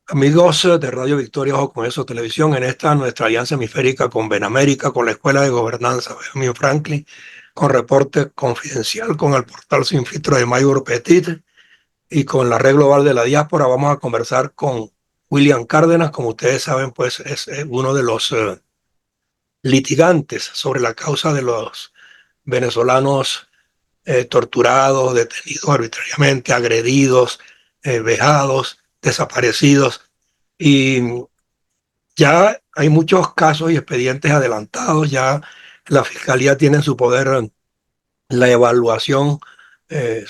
Amigos de Radio Victoria o con eso Televisión, en esta nuestra alianza hemisférica con Benamérica, con la Escuela de Gobernanza Benjamin Franklin, con reporte confidencial, con el portal Sin Filtro de Mayor Petit y con la Red Global de la Diáspora, vamos a conversar con William Cárdenas. Como ustedes saben, pues es uno de los litigantes sobre la causa de los venezolanos torturados, detenidos arbitrariamente, agredidos, vejados, desaparecidos. Y ya hay muchos casos y expedientes adelantados, ya la fiscalía tiene en su poder la evaluación eh,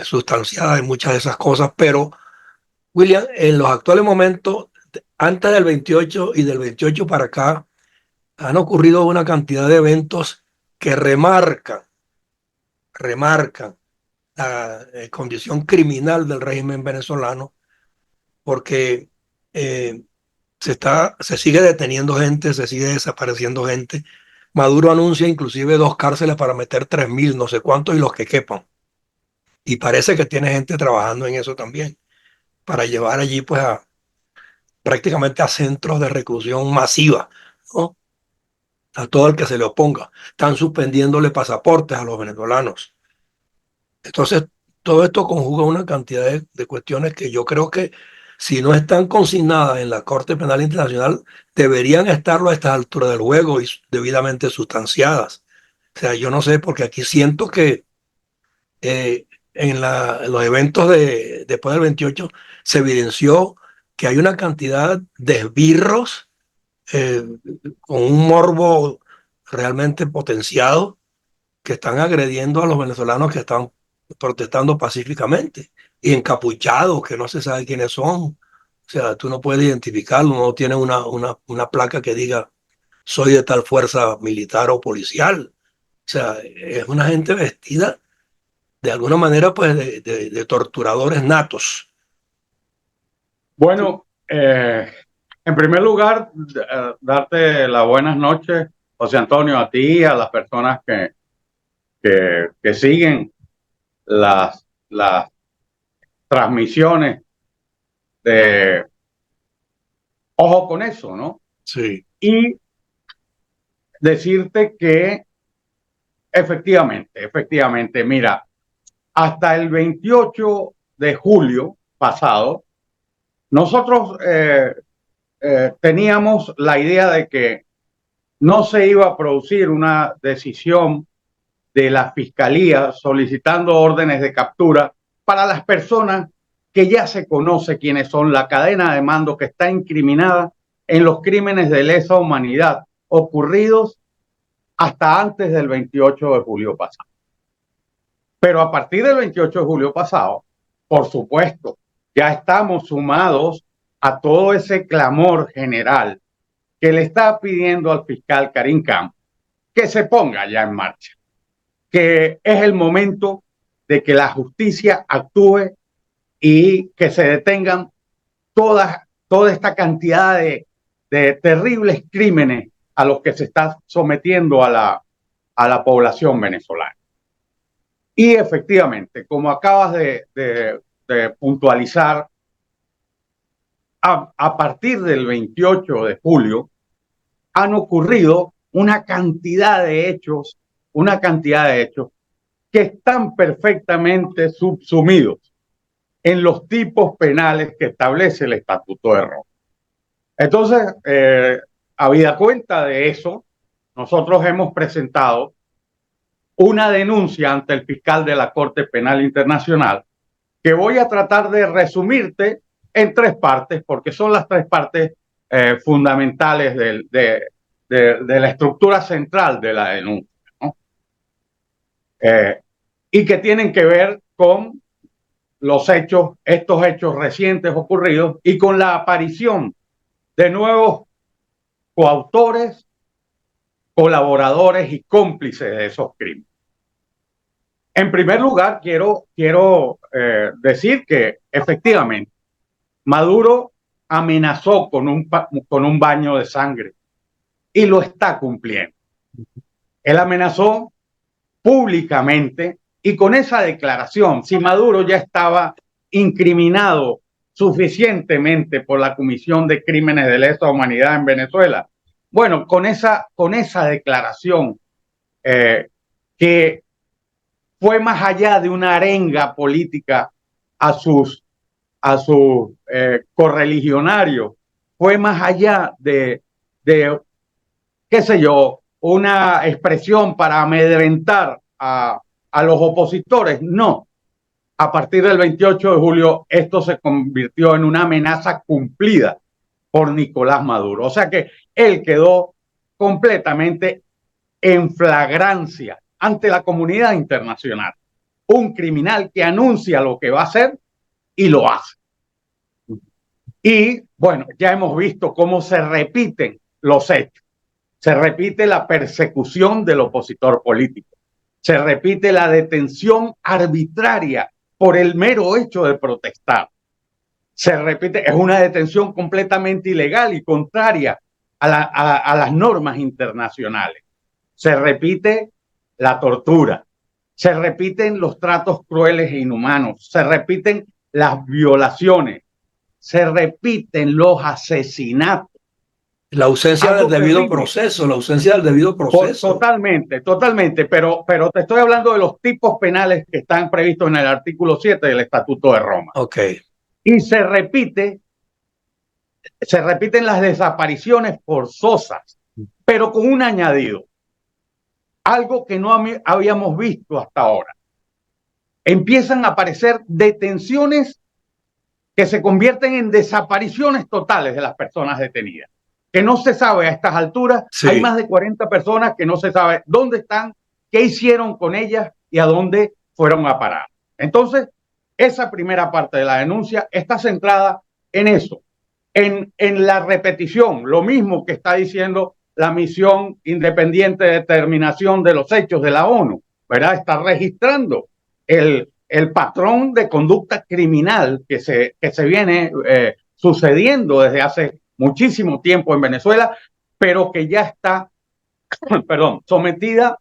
sustanciada de muchas de esas cosas, pero William, en los actuales momentos, antes del 28 y del 28 para acá, han ocurrido una cantidad de eventos que remarcan la condición criminal del régimen venezolano, porque eh, se sigue deteniendo gente, se sigue desapareciendo gente. Maduro anuncia inclusive dos cárceles para meter 3.000, no sé cuántos, y los que quepan. Y parece que tiene gente trabajando en eso también, para llevar allí pues prácticamente a centros de reclusión masiva, ¿no? A todo el que se le oponga. Están suspendiéndole pasaportes a los venezolanos. Entonces, todo esto conjuga una cantidad de cuestiones que yo creo que si no están consignadas en la Corte Penal Internacional, deberían estarlo a estas alturas del juego y debidamente sustanciadas. O sea, yo no sé, porque aquí siento que en los eventos después del 28 se evidenció que hay una cantidad de esbirros eh, con un morbo realmente potenciado que están agrediendo a los venezolanos que están protestando pacíficamente y encapuchados, que no se sabe quiénes son. O sea, tú no puedes identificarlo, no tiene una placa que diga soy de tal fuerza militar o policial. O sea, es una gente vestida de alguna manera pues de torturadores natos. Bueno, en primer lugar, darte las buenas noches, José Antonio, a ti y a las personas que siguen las transmisiones de Ojo con eso, ¿no? Sí, Y decirte que efectivamente, mira, hasta el 28 de julio pasado, nosotros teníamos la idea de que no se iba a producir una decisión de la Fiscalía solicitando órdenes de captura para las personas que ya se conoce quiénes son, la cadena de mando que está incriminada en los crímenes de lesa humanidad ocurridos hasta antes del 28 de julio pasado. Pero a partir del 28 de julio pasado, por supuesto, ya estamos sumados a todo ese clamor general que le está pidiendo al fiscal Karim Khan que se ponga ya en marcha, que es el momento de que la justicia actúe y que se detengan toda esta cantidad de terribles crímenes a los que se está sometiendo a la población venezolana. Y efectivamente, como acabas de puntualizar, a partir del 28 de julio han ocurrido una cantidad de hechos que están perfectamente subsumidos en los tipos penales que establece el Estatuto de Roma. Entonces, habida cuenta de eso, nosotros hemos presentado una denuncia ante el fiscal de la Corte Penal Internacional que voy a tratar de resumirte en tres partes, porque son las tres partes fundamentales de la estructura central de la denuncia, ¿no? Y que tienen que ver con estos hechos recientes ocurridos y con la aparición de nuevos coautores, colaboradores y cómplices de esos crímenes. En primer lugar, quiero decir que efectivamente Maduro amenazó con un baño de sangre y lo está cumpliendo. Él amenazó públicamente y con esa declaración, si Maduro ya estaba incriminado suficientemente por la Comisión de Crímenes de Lesa Humanidad en Venezuela. Bueno, con esa declaración que fue más allá de una arenga política a sus correligionarios, fue más allá de, qué sé yo, una expresión para amedrentar a los opositores. No, a partir del 28 de julio esto se convirtió en una amenaza cumplida por Nicolás Maduro. O sea que él quedó completamente en flagrancia ante la comunidad internacional. Un criminal que anuncia lo que va a hacer y lo hace. Y bueno, ya hemos visto cómo se repiten los hechos. Se repite la persecución del opositor político. Se repite la detención arbitraria por el mero hecho de protestar. Se repite, es una detención completamente ilegal y contraria a las normas internacionales. Se repite la tortura. Se repiten los tratos crueles e inhumanos. Se repiten las violaciones. Se repiten los asesinatos. La ausencia del debido proceso, la ausencia del debido proceso. Totalmente, totalmente, pero te estoy hablando de los tipos penales que están previstos en el artículo 7 del Estatuto de Roma. Ok. Y se repiten las desapariciones forzosas, pero con un añadido, algo que no habíamos visto hasta ahora. Empiezan a aparecer detenciones que se convierten en desapariciones totales de las personas detenidas, que no se sabe a estas alturas. Sí. Hay más de 40 personas que no se sabe dónde están, qué hicieron con ellas y a dónde fueron a parar. Entonces, esa primera parte de la denuncia está centrada en eso, en la repetición, lo mismo que está diciendo la misión independiente de determinación de los hechos de la ONU, ¿verdad? Está registrando el patrón de conducta criminal que se viene sucediendo desde hace muchísimo tiempo en Venezuela, pero que ya está, sometida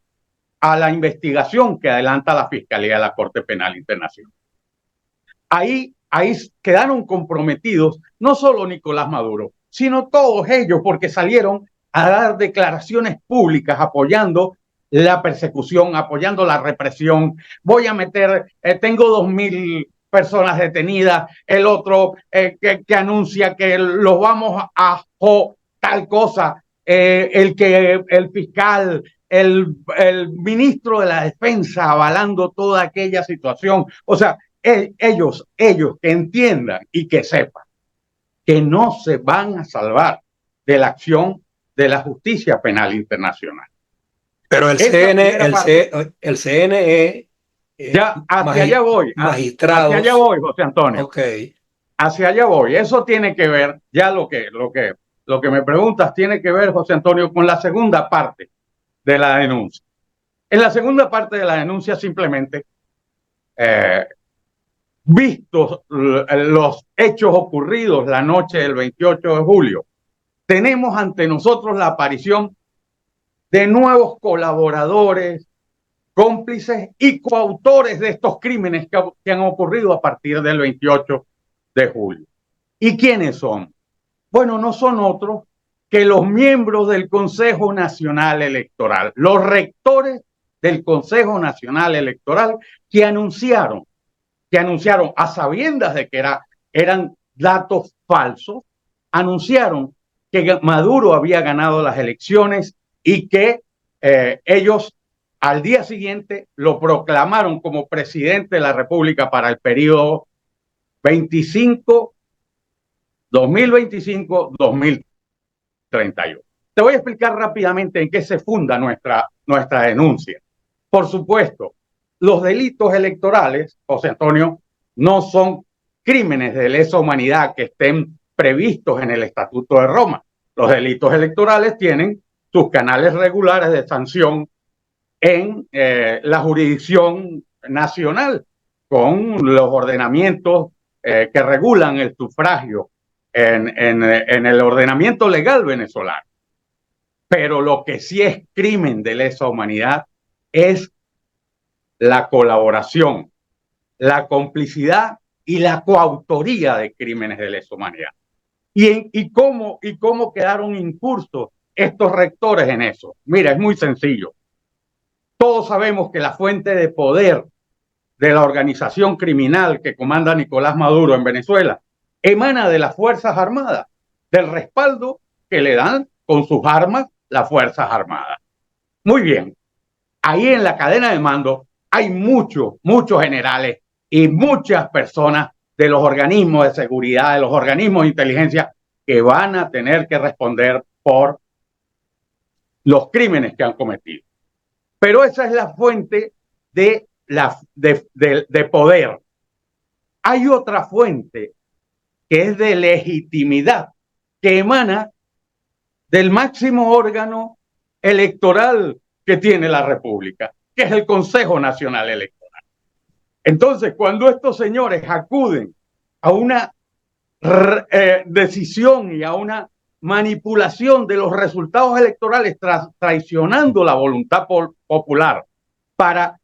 a la investigación que adelanta la Fiscalía de la Corte Penal Internacional. Ahí quedaron comprometidos no solo Nicolás Maduro, sino todos ellos, porque salieron a dar declaraciones públicas apoyando la persecución, apoyando la represión. Voy a meter, tengo 2,000 personas detenidas, el otro que anuncia que los vamos a tal cosa, el fiscal, el ministro de la Defensa avalando toda aquella situación. O sea, ellos que entiendan y que sepan que no se van a salvar de la acción de la justicia penal internacional. Pero el CNE ya hacia allá voy, magistrados. Hacia allá voy, José Antonio. Okay. Hacia allá voy. Eso tiene que ver, ya lo que me preguntas tiene que ver, José Antonio, con la segunda parte de la denuncia. En la segunda parte de la denuncia simplemente vistos los hechos ocurridos la noche del 28 de julio, tenemos ante nosotros la aparición de nuevos colaboradores, cómplices y coautores de estos crímenes que han ocurrido a partir del 28 de julio. ¿Y quiénes son? Bueno, no son otros que los miembros del Consejo Nacional Electoral, los rectores del Consejo Nacional Electoral que anunciaron a sabiendas de que eran datos falsos, anunciaron que Maduro había ganado las elecciones y que ellos al día siguiente lo proclamaron como presidente de la República para el periodo 2025-2031. Te voy a explicar rápidamente en qué se funda nuestra denuncia. Por supuesto, los delitos electorales, José Antonio, no son crímenes de lesa humanidad que estén previstos en el Estatuto de Roma. Los delitos electorales tienen sus canales regulares de sanción en la jurisdicción nacional, con los ordenamientos que regulan el sufragio en el ordenamiento legal venezolano. Pero lo que sí es crimen de lesa humanidad es la colaboración, la complicidad y la coautoría de crímenes de lesa humanidad. ¿Y cómo quedaron incursos estos rectores en eso? Mira, es muy sencillo. Todos sabemos que la fuente de poder de la organización criminal que comanda Nicolás Maduro en Venezuela emana de las Fuerzas Armadas, del respaldo que le dan con sus armas las Fuerzas Armadas. Muy bien, ahí en la cadena de mando hay muchos generales y muchas personas de los organismos de seguridad, de los organismos de inteligencia, que van a tener que responder por los crímenes que han cometido. Pero esa es la fuente de poder. Hay otra fuente que es de legitimidad, que emana del máximo órgano electoral que tiene la República, que es el Consejo Nacional Electoral. Entonces, cuando estos señores acuden a una decisión y a una manipulación de los resultados electorales, traicionando la voluntad popular para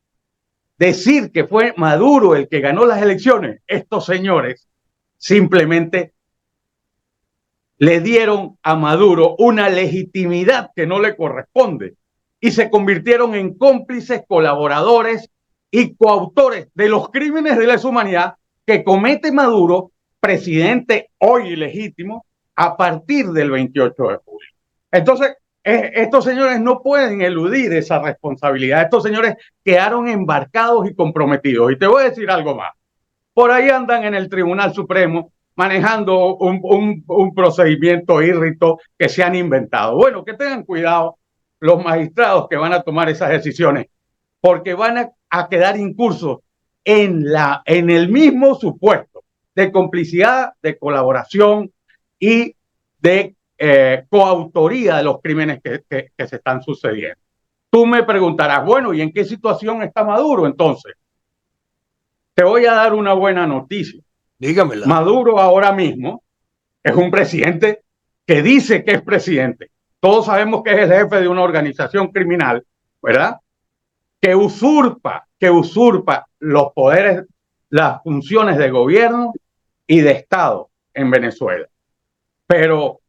decir que fue Maduro el que ganó las elecciones, estos señores simplemente le dieron a Maduro una legitimidad que no le corresponde y se convirtieron en cómplices, colaboradores y coautores de los crímenes de lesa humanidad que comete Maduro, presidente hoy ilegítimo, a partir del 28 de julio. Entonces, estos señores no pueden eludir esa responsabilidad. Estos señores quedaron embarcados y comprometidos. Y te voy a decir algo más. Por ahí andan en el Tribunal Supremo manejando un procedimiento írrito que se han inventado. Bueno, que tengan cuidado los magistrados que van a tomar esas decisiones, porque van a quedar incursos en el mismo supuesto de complicidad, de colaboración y de coautoría de los crímenes que se están sucediendo. Tú me preguntarás, bueno, ¿y en qué situación está Maduro entonces? Te voy a dar una buena noticia. Dígamela. Maduro ahora mismo es un presidente que dice que es presidente. Todos sabemos que es el jefe de una organización criminal, ¿verdad? Que usurpa los poderes, las funciones de gobierno y de Estado en Venezuela. Pero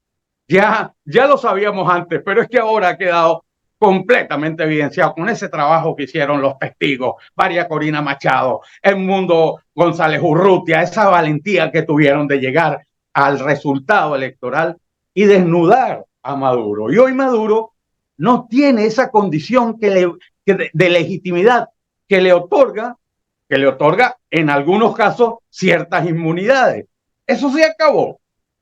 ya lo sabíamos antes, pero es que ahora ha quedado completamente evidenciado con ese trabajo que hicieron los testigos, María Corina Machado, Edmundo González Urrutia, esa valentía que tuvieron de llegar al resultado electoral y desnudar a Maduro. Y hoy Maduro no tiene esa condición de legitimidad que le otorga en algunos casos ciertas inmunidades. Eso se acabó.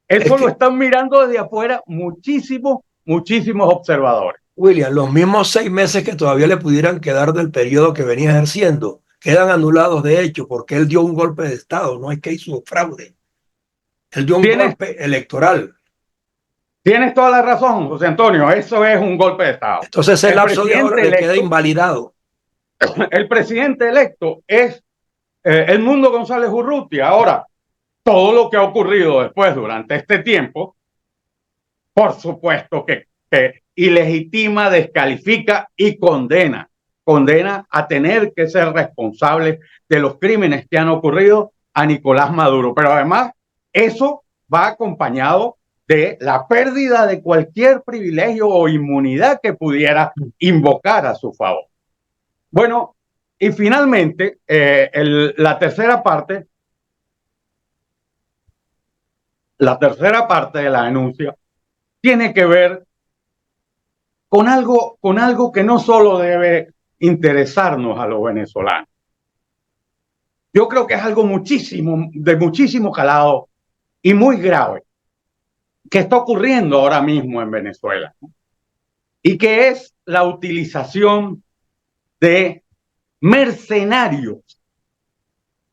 Eso lo están mirando desde afuera muchísimos observadores. William, los mismos 6 meses que todavía le pudieran quedar del periodo que venía ejerciendo, quedan anulados de hecho, porque él dio un golpe de Estado, no es que hizo fraude. Él dio un golpe electoral. Tienes toda la razón, José Antonio, eso es un golpe de Estado. Entonces el lapso de ahora le queda invalidado. El presidente electo es Edmundo González Urrutia. Ahora, todo lo que ha ocurrido después durante este tiempo, por supuesto que ilegitima, descalifica y condena a tener que ser responsable de los crímenes que han ocurrido a Nicolás Maduro. Pero además, eso va acompañado de la pérdida de cualquier privilegio o inmunidad que pudiera invocar a su favor. Bueno, y finalmente, la tercera parte de la denuncia tiene que ver con algo que no solo debe interesarnos a los venezolanos. Yo creo que es algo de muchísimo calado y muy grave que está ocurriendo ahora mismo en Venezuela, y que es la utilización de mercenarios,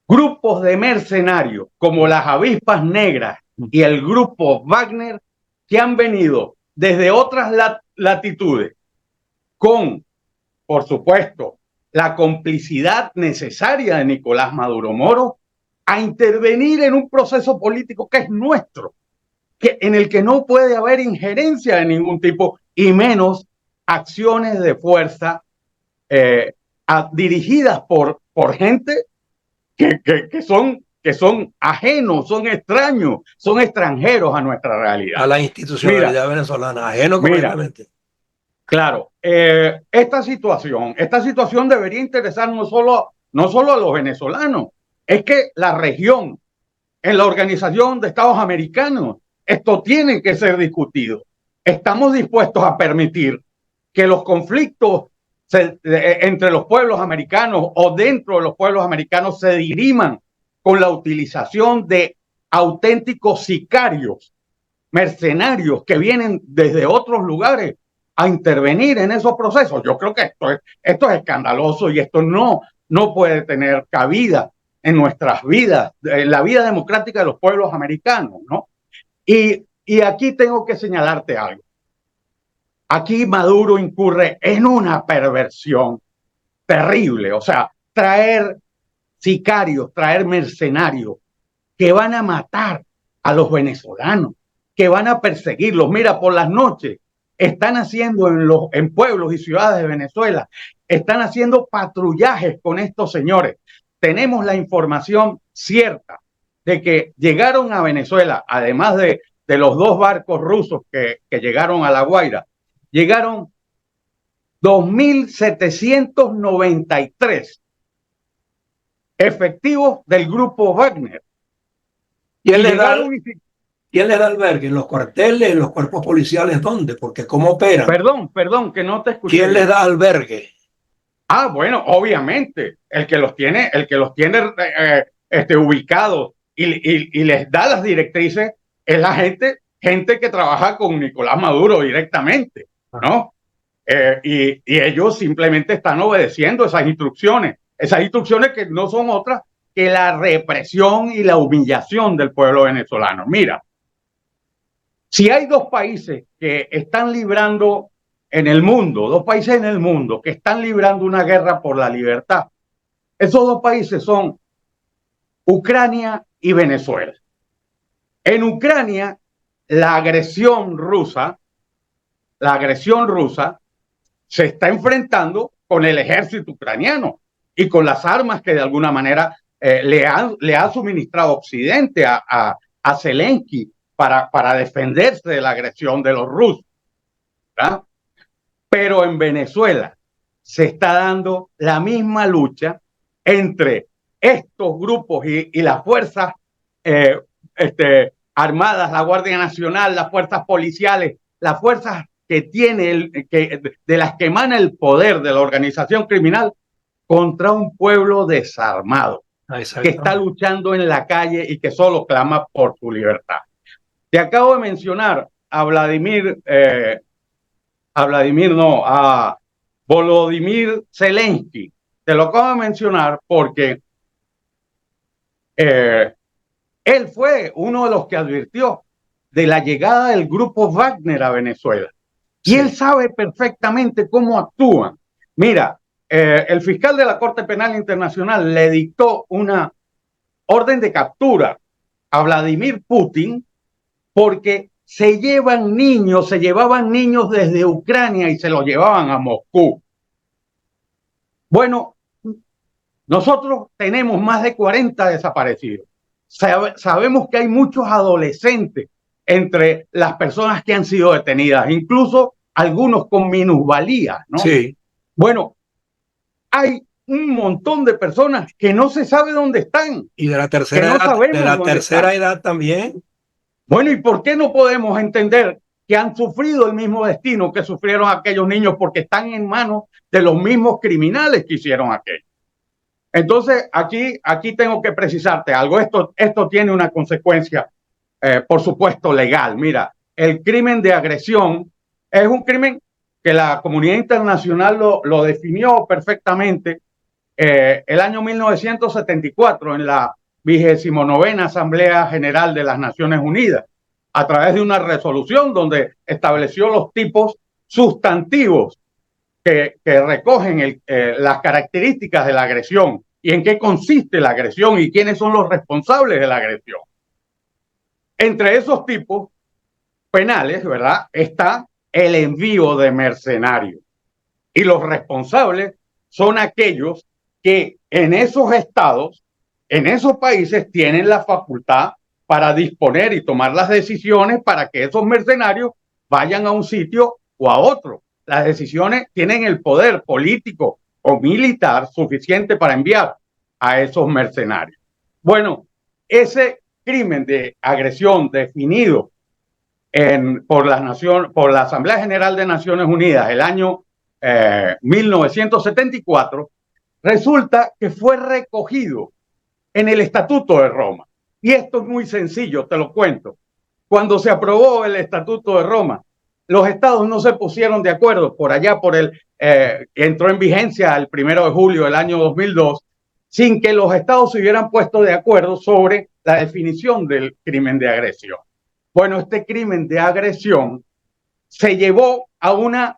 grupos de mercenarios como las Avispas Negras y el grupo Wagner, que han venido desde otras latitudes con, por supuesto, la complicidad necesaria de Nicolás Maduro Moro a intervenir en un proceso político que es nuestro, en el que no puede haber injerencia de ningún tipo y menos acciones de fuerza dirigidas por gente que son que son ajenos, son extraños, son extranjeros a nuestra realidad. A la Mira, institucionalidad venezolana, ajeno mira, completamente. claro, esta situación debería interesar no solo a los venezolanos, es que la región, en la Organización de Estados Americanos, esto tiene que ser discutido. Estamos dispuestos a permitir que los conflictos entre los pueblos americanos o dentro de los pueblos americanos se diriman con la utilización de auténticos sicarios, mercenarios que vienen desde otros lugares a intervenir en esos procesos. Yo creo que esto es escandaloso y esto no puede tener cabida en nuestras vidas, en la vida democrática de los pueblos americanos, ¿no? Y aquí tengo que señalarte algo. Aquí Maduro incurre en una perversión terrible, o sea, traer sicarios, traer mercenarios que van a matar a los venezolanos, que van a perseguirlos. Mira, por las noches están haciendo en pueblos y ciudades de Venezuela, están haciendo patrullajes con estos señores. Tenemos la información cierta de que llegaron a Venezuela, además de los 2 barcos rusos que llegaron a La Guaira, llegaron 2.793 efectivos del grupo Wagner. ¿Quién Y les da, llegaron, quién les da albergue? ¿En los cuarteles, en los cuerpos policiales? ¿Dónde? Porque ¿cómo operan? perdón, que no te escuché ¿Quién les bien. da albergue? Ah, bueno, obviamente, el que los tiene ubicados y les da las directrices es la gente que trabaja con Nicolás Maduro directamente, ¿no? Y ellos simplemente están obedeciendo esas instrucciones que no son otras que la represión y la humillación del pueblo venezolano. Mira, si hay 2 países que están librando en el mundo, 2 países en el mundo que están librando una guerra por la libertad, esos 2 países son Ucrania y Venezuela. En Ucrania, la agresión rusa se está enfrentando con el ejército ucraniano y con las armas que de alguna manera le ha suministrado Occidente a Zelensky para defenderse de la agresión de los rusos, ¿verdad? Pero en Venezuela se está dando la misma lucha entre estos grupos y las fuerzas eh, armadas, la Guardia Nacional, las fuerzas policiales, las fuerzas que tiene de las que emana el poder de la organización criminal contra un pueblo desarmado que está luchando en la calle y que solo clama por su libertad. Te acabo de mencionar a a Volodymyr Zelensky. Te lo acabo de mencionar porque él fue uno de los que advirtió de la llegada del grupo Wagner a Venezuela. Y él sabe perfectamente cómo actúan. Mira, el fiscal de la Corte Penal Internacional le dictó una orden de captura a Vladimir Putin porque se llevaban niños desde Ucrania y se los llevaban a Moscú. Bueno, nosotros tenemos más de 40 desaparecidos. Sabemos que hay muchos adolescentes entre las personas que han sido detenidas, incluso algunos con minusvalía, ¿no? Sí. Bueno, hay un montón de personas que no se sabe dónde están. Y de la tercera que no edad, sabemos de la dónde tercera están. edad también. Bueno, ¿y por qué no podemos entender que han sufrido el mismo destino que sufrieron aquellos niños porque están en manos de los mismos criminales que hicieron aquello? Entonces, aquí tengo que precisarte algo. Esto tiene una consecuencia, por supuesto, legal. Mira, el crimen de agresión es un crimen que la comunidad internacional lo definió perfectamente el año 1974 en la 29ª Asamblea General de las Naciones Unidas, a través de una resolución donde estableció los tipos sustantivos que recogen las características de la agresión y en qué consiste la agresión y quiénes son los responsables de la agresión. Entre esos tipos penales, ¿verdad?, está el envío de mercenarios. Y los responsables son aquellos que en esos estados en esos países tienen la facultad para disponer y tomar las decisiones para que esos mercenarios vayan a un sitio o a otro. Las decisiones tienen el poder político o militar suficiente para enviar a esos mercenarios. Bueno, ese crimen de agresión definido por la Asamblea General de Naciones Unidas el año 1974, resulta que fue recogido en el Estatuto de Roma. Y esto es muy sencillo, te lo cuento. Cuando se aprobó el Estatuto de Roma, los estados no se pusieron de acuerdo por allá entró en vigencia el 1 de julio del año 2002, sin que los estados se hubieran puesto de acuerdo sobre la definición del crimen de agresión. Bueno, este crimen de agresión se llevó a unas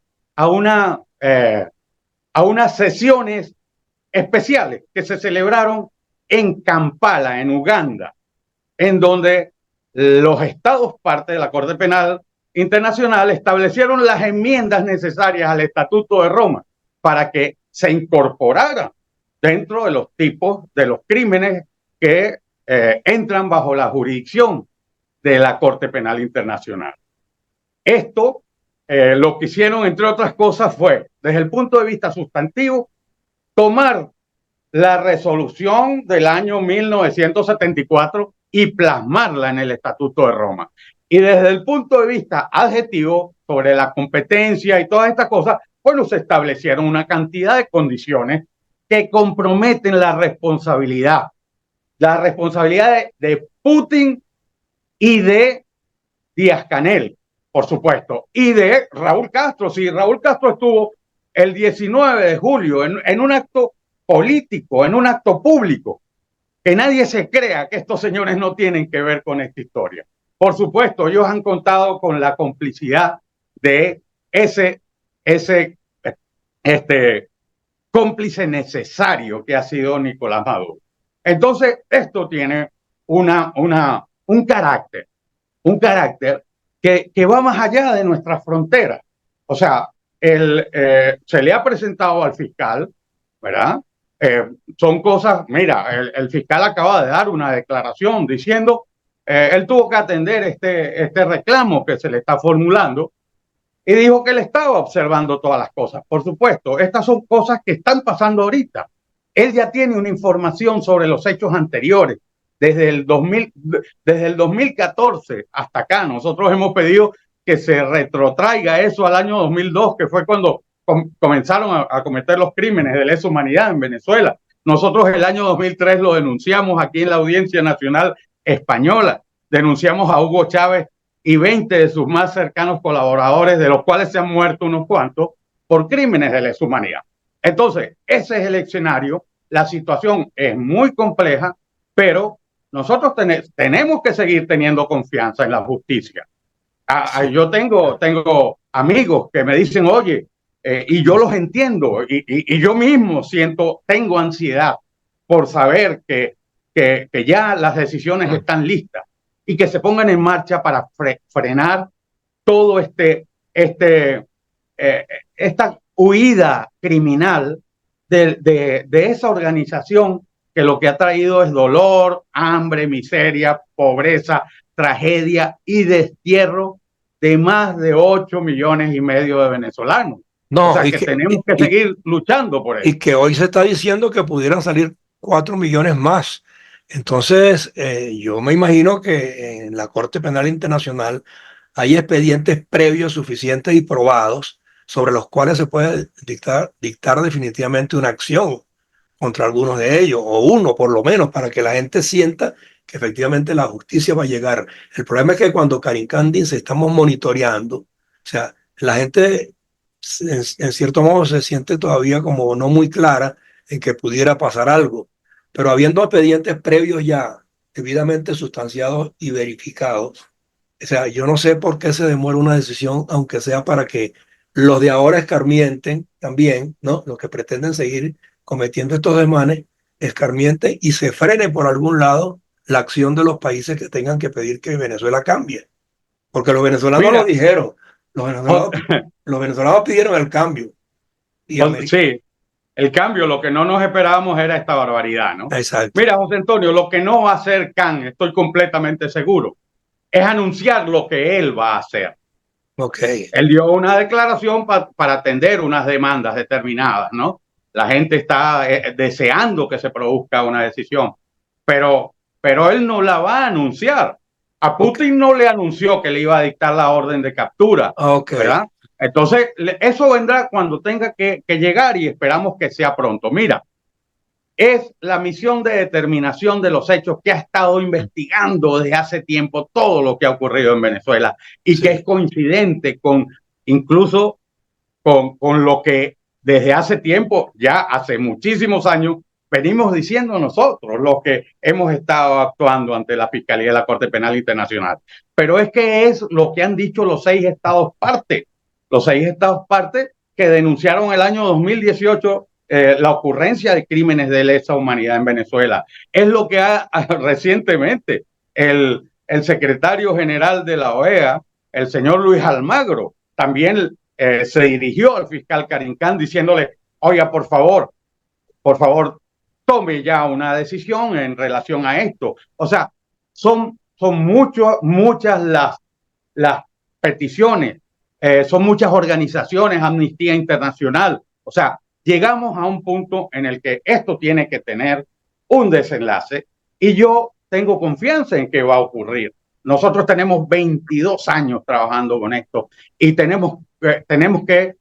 sesiones especiales que se celebraron en Kampala, en Uganda, en donde los estados, parte de la Corte Penal Internacional, establecieron las enmiendas necesarias al Estatuto de Roma para que se incorporara dentro de los tipos de los crímenes que entran bajo la jurisdicción de la Corte Penal Internacional. Esto, lo que hicieron, entre otras cosas, fue, desde el punto de vista sustantivo, tomar la resolución del año 1974 y plasmarla en el Estatuto de Roma. Y desde el punto de vista adjetivo, sobre la competencia y todas estas cosas, bueno, se establecieron una cantidad de condiciones que comprometen la responsabilidad de Putin y de Díaz-Canel, por supuesto, y de Raúl Castro. Si Raúl Castro estuvo el 19 de julio en un acto político, en un acto público, que nadie se crea que estos señores no tienen que ver con esta historia. Por supuesto, ellos han contado con la complicidad de ese cómplice necesario que ha sido Nicolás Maduro. Entonces, esto tiene un carácter que va más allá de nuestras fronteras. O sea, se le ha presentado al fiscal, ¿verdad? Son cosas, mira, el fiscal acaba de dar una declaración diciendo, él tuvo que atender este reclamo que se le está formulando y dijo que él estaba observando todas las cosas. Por supuesto, estas son cosas que están pasando ahorita. Él ya tiene una información sobre los hechos anteriores. Desde el 2014 hasta acá, nosotros hemos pedido que se retrotraiga eso al año 2002, que fue cuando comenzaron a cometer los crímenes de lesa humanidad en Venezuela. Nosotros el año 2003 lo denunciamos aquí en la Audiencia Nacional Española. Denunciamos a Hugo Chávez y 20 de sus más cercanos colaboradores, de los cuales se han muerto unos cuantos, por crímenes de lesa humanidad. Entonces, ese es el escenario. La situación es muy compleja, pero nosotros tenemos que seguir teniendo confianza en la justicia. Yo tengo amigos que me dicen, oye, y yo los entiendo, y yo mismo tengo ansiedad por saber que ya las decisiones están listas y que se pongan en marcha para frenar todo esta huida criminal de esa organización que lo que ha traído es dolor, hambre, miseria, pobreza, tragedia y destierro de más de 8,5 millones de venezolanos. O No, sea que tenemos que seguir luchando por eso. Y que hoy se está diciendo que pudieran salir 4 millones más. Entonces, yo me imagino que en la Corte Penal Internacional hay expedientes previos suficientes y probados sobre los cuales se puede dictar definitivamente una acción contra algunos de ellos, o uno por lo menos, para que la gente sienta que efectivamente la justicia va a llegar. El problema es que cuando Karin Candin se estamos monitoreando, o sea, la gente en cierto modo se siente todavía como no muy clara en que pudiera pasar algo, pero habiendo expedientes previos ya debidamente sustanciados y verificados, o sea, yo no sé por qué se demora una decisión, aunque sea para que los de ahora escarmienten también, ¿no? Los que pretenden seguir cometiendo estos desmanes, escarmienten y se frene por algún lado la acción de los países que tengan que pedir que Venezuela cambie. Porque los venezolanos lo Mira, dijeron, los venezolanos, los venezolanos pidieron el cambio. Y sí, El cambio, lo que no nos esperábamos era esta barbaridad, ¿no? Exacto. Mira, José Antonio, lo que no va a hacer Khan, estoy completamente seguro, es anunciar lo que él va a hacer. Ok. Él dio una declaración para atender unas demandas determinadas, ¿no? La gente está deseando que se produzca una decisión, pero él no la va a anunciar. A Ok. Putin no le anunció que le iba a dictar la orden de captura, Ok. ¿verdad? Entonces, eso vendrá cuando tenga que llegar y esperamos que sea pronto. Mira, es la misión de determinación de los hechos que ha estado investigando desde hace tiempo todo lo que ha ocurrido en Venezuela y que es Sí. coincidente con incluso con lo que desde hace tiempo, ya hace muchísimos años, venimos diciendo nosotros, los que hemos estado actuando ante la Fiscalía de la Corte Penal Internacional. Pero es que es lo que han dicho los 6 estados parte que denunciaron el año 2018 la ocurrencia de crímenes de lesa humanidad en Venezuela. Es lo que ha recientemente el secretario general de la OEA, el señor Luis Almagro, también se dirigió al fiscal Karim Khan diciéndole, oiga, por favor, tome ya una decisión en relación a esto. O sea, son muchas las peticiones, son muchas organizaciones, Amnistía Internacional. O sea, llegamos a un punto en el que esto tiene que tener un desenlace y yo tengo confianza en que va a ocurrir. Nosotros tenemos 22 años trabajando con esto y tenemos que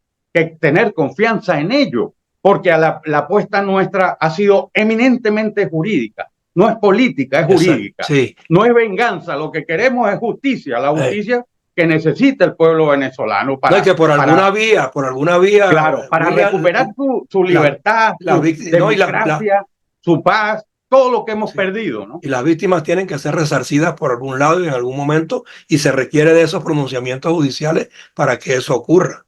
tener confianza en ello, porque la apuesta nuestra ha sido eminentemente jurídica. No es política, es Exacto. jurídica. Sí. No es venganza, lo que queremos es justicia, la Eh, justicia que necesita el pueblo venezolano no, y que por alguna vía, claro, para William, recuperar su la, libertad, la, su no, democracia, su paz, todo lo que hemos sí. perdido, ¿no? Y las víctimas tienen que ser resarcidas por algún lado y en algún momento, y se requiere de esos pronunciamientos judiciales para que eso ocurra,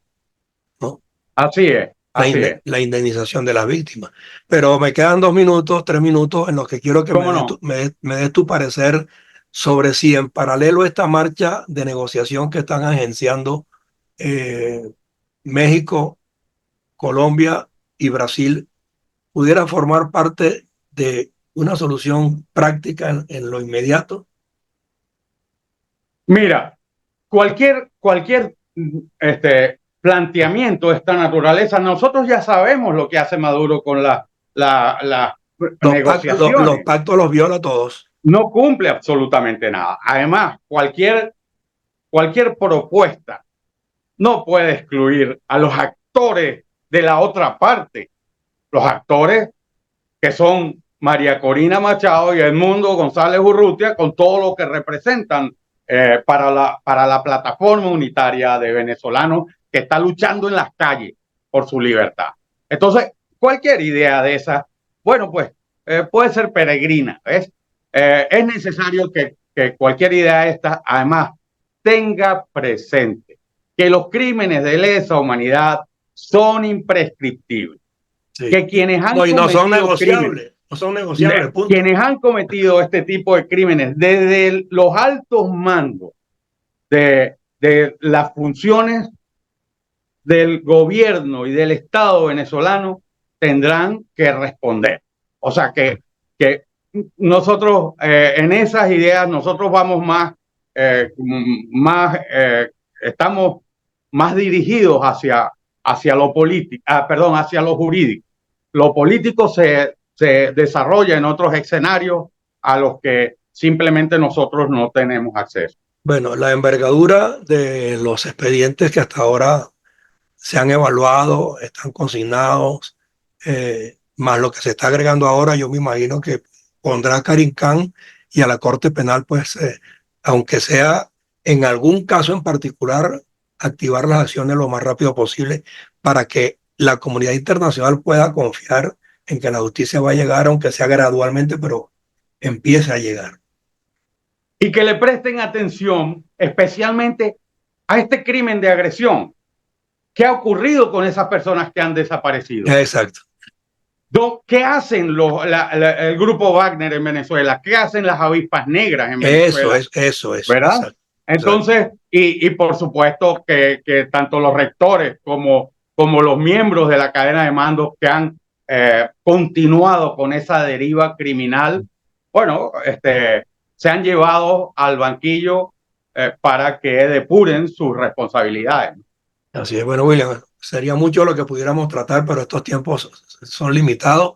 ¿no? Así es, así es. La indemnización de las víctimas. Pero me quedan 2 minutos, 3 minutos en los que quiero que ¿Cómo no? me des tu parecer sobre si en paralelo a esta marcha de negociación que están agenciando eh, México, Colombia y Brasil pudiera formar parte de una solución práctica en lo inmediato. Mira, cualquier planteamiento de esta naturaleza, nosotros ya sabemos lo que hace Maduro con las Los negociaciones. pactos los viola todos. No cumple absolutamente nada. Además, cualquier propuesta no puede excluir a los actores de la otra parte, los actores que son María Corina Machado y Edmundo González Urrutia, con todo lo que representan para la plataforma unitaria de venezolanos que está luchando en las calles por su libertad. Entonces, cualquier idea de esa, bueno, pues puede ser peregrina, ¿ves? Es necesario que cualquier idea de esta, además, tenga presente que los crímenes de lesa humanidad son imprescriptibles, Sí. que quienes han No, y no son cometido crímenes, negociables. No son negociables, punto. quienes han cometido este tipo de crímenes desde los altos mandos de las funciones del gobierno y del Estado venezolano tendrán que responder. O sea que nosotros en esas ideas, nosotros vamos estamos más dirigidos hacia lo político, perdón, hacia lo jurídico. Lo político se desarrolla en otros escenarios a los que simplemente nosotros no tenemos acceso. Bueno, la envergadura de los expedientes que hasta ahora se han evaluado, están consignados, más lo que se está agregando ahora, yo me imagino que pondrá a Karim Khan y a la Corte Penal, pues, aunque sea en algún caso en particular, activar las acciones lo más rápido posible para que la comunidad internacional pueda confiar en que la justicia va a llegar, aunque sea gradualmente, pero empiece a llegar. Y que le presten atención especialmente a este crimen de agresión. ¿Qué ha ocurrido con esas personas que han desaparecido? Exacto. ¿Qué hacen el grupo Wagner en Venezuela? ¿Qué hacen las avispas negras en Venezuela? Eso, ¿Verdad? exacto. Exacto. Entonces, y por supuesto que tanto los rectores como los miembros de la cadena de mando que han continuado con esa deriva criminal, bueno, se han llevado al banquillo para que depuren sus responsabilidades. Así es, bueno, William, sería mucho lo que pudiéramos tratar, pero estos tiempos son limitados.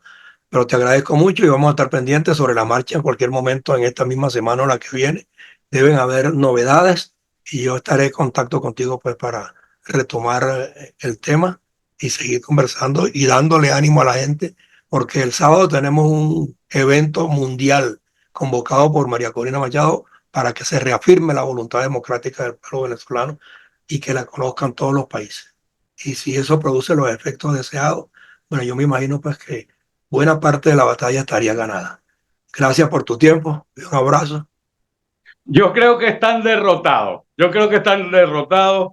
Pero te agradezco mucho y vamos a estar pendientes sobre la marcha en cualquier momento en esta misma semana o la que viene. Deben haber novedades y yo estaré en contacto contigo pues para retomar el tema y seguir conversando y dándole ánimo a la gente, porque el sábado tenemos un evento mundial convocado por María Corina Machado para que se reafirme la voluntad democrática del pueblo venezolano y que la conozcan todos los países. Y si eso produce los efectos deseados, bueno, yo me imagino pues que buena parte de la batalla estaría ganada. Gracias por tu tiempo y un abrazo. Yo creo que están derrotados. Yo creo que están derrotados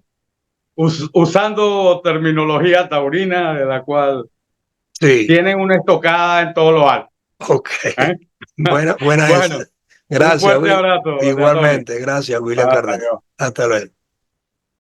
usando terminología taurina de la cual Sí, tienen una estocada en todos los altos. ok. ¿Eh? Buena esa. Bueno, un Gracias, fuerte abrazo, doña Tony. igualmente. Gracias, William Cardenal. Adiós. Hasta luego.